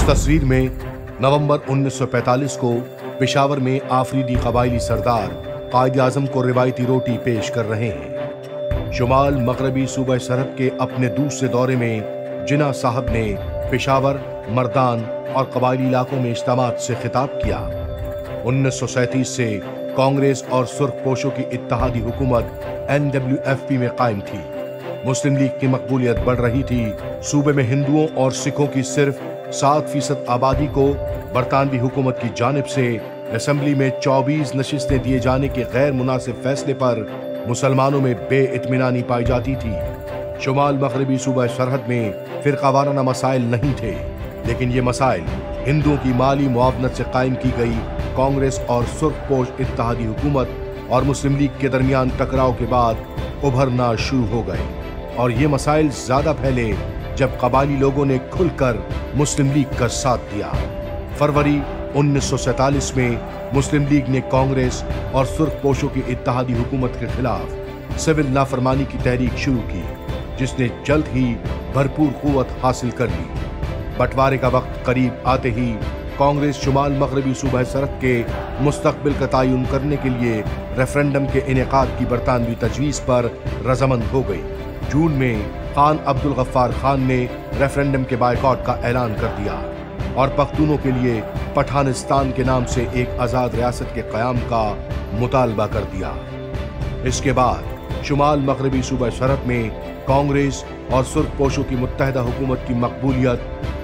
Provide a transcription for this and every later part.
तस्वीर में नवंबर 1945 को पेशावर में आफरीदी कबायली सरदार कायद-ए-आज़म को रिवायती रोटी पेश कर रहे हैं। शुमाल मगरबी सूबा सरहद के अपने दूसरे दौरे में जिन्ना साहब ने पेशावर, मर्दान और कबायली इलाकों में इज्तिमात से खिताब किया। 1937 से कांग्रेस और सुर्खपोशों की इत्तेहादी हुकूमत NWFP में कायम थी। मुस्लिम लीग की मकबूलियत बढ़ रही थी। सूबे में हिंदुओं और सिखों की सिर्फ 7% आबादी को बरतानवी हुकूमत की जानिब से असेंबली में 24 नशिस्तें दिए जाने के गैर मुनासिब फैसले पर मुसलमानों में बेइत्मीनानी पाई जाती थी। शुमाल मगरबी सूबा सरहद में फिरकावाराना मसाइल नहीं थे, लेकिन ये मसाइल हिंदुओं की माली मुआवनत से कायम की गई कांग्रेस और सुर्खपोश इत्तेहादी हुकूमत और मुस्लिम लीग के दरमियान टकराव के बाद उभरना शुरू हो गए। और ये मसाइल ज्यादा फैले जब कबायली लोगों ने खुलकर मुस्लिम लीग का साथ दिया। फरवरी 1947 में मुस्लिम लीग ने कांग्रेस और सुर्खपोशों की इत्तेहादी हुकूमत के खिलाफ सिविल नाफरमानी की तहरीक शुरू की, जिसने जल्द ही भरपूर कुव्वत हासिल कर ली। बंटवारे का वक्त करीब आते ही कांग्रेस शुमाल मगरबी सूबा सरहद के मुस्तकबिल का तयन करने के लिए रेफरेंडम के इनेकाद की बरतानवी तजवीज़ पर रजामंद हो गई। जून में खान अब्दुल गफ्फार खान ने रेफरेंडम के बायकॉट का ऐलान कर दिया और पख्तूनों के लिए पठानिस्तान के नाम से एक आज़ाद रियासत के क़याम का मुतालबा कर दिया। इसके बाद शुमाल मगरबी सूबा सरहद में कांग्रेस और सुर्खपोशों की मुत्तहदा हुकूमत की मकबूलियत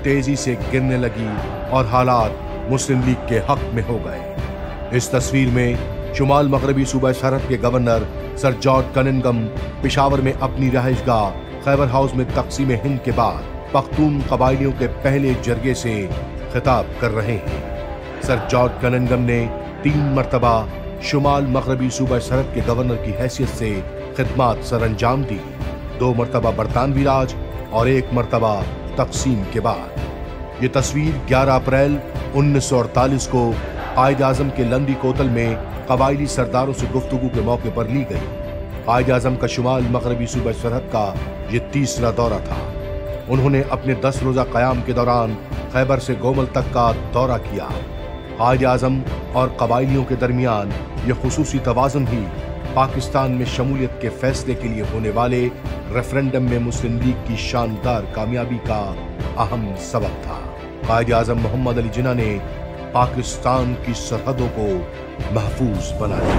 तेजी से गिरने लगी और हालात मुस्लिम लीग के हक में हो गए। इस तस्वीर में शुमाल मगरबी सूबा सरहद के governor sir George Cunningham Peshawar में अपनी रहायशगाह खैबर हाउस में तकसीम हिंद के बाद पख्तून कबायलियों के पहले जरगे से खिताब कर रहे हैं। सर जॉर्ज कनिंघम ने 3 मरतबा शुमाल मगरबी सूबा सरहद के गवर्नर की हैसियत से खिदमात सरअंजाम दी, 2 मरतबा बरतानवी राज और 1 मरतबा तकसीम के बाद। ये तस्वीर 11 अप्रैल 1948 को कायद-ए-आज़म के लंदी कोतल में कबायली सरदारों से गुफ्तगू के मौके पर ली गई। कायद-ए-आज़म का शुमाल मगरबी सूबा सरहद का ये 3रा दौरा था। उन्होंने अपने 10 रोजा क़याम के दौरान खैबर से गोमल तक का दौरा किया। कायद-ए-आज़म और कबायलियों के दरमियान यह खुसूसी तवाज़ुन ही पाकिस्तान में शमूलियत के फैसले के लिए होने वाले रेफरेंडम में मुस्लिम लीग की शानदार कामयाबी का अहम सबब था। कायद-ए-आज़म मोहम्मद अली जिन्ना ने पाकिस्तान की सरहदों को महफूज बनाया।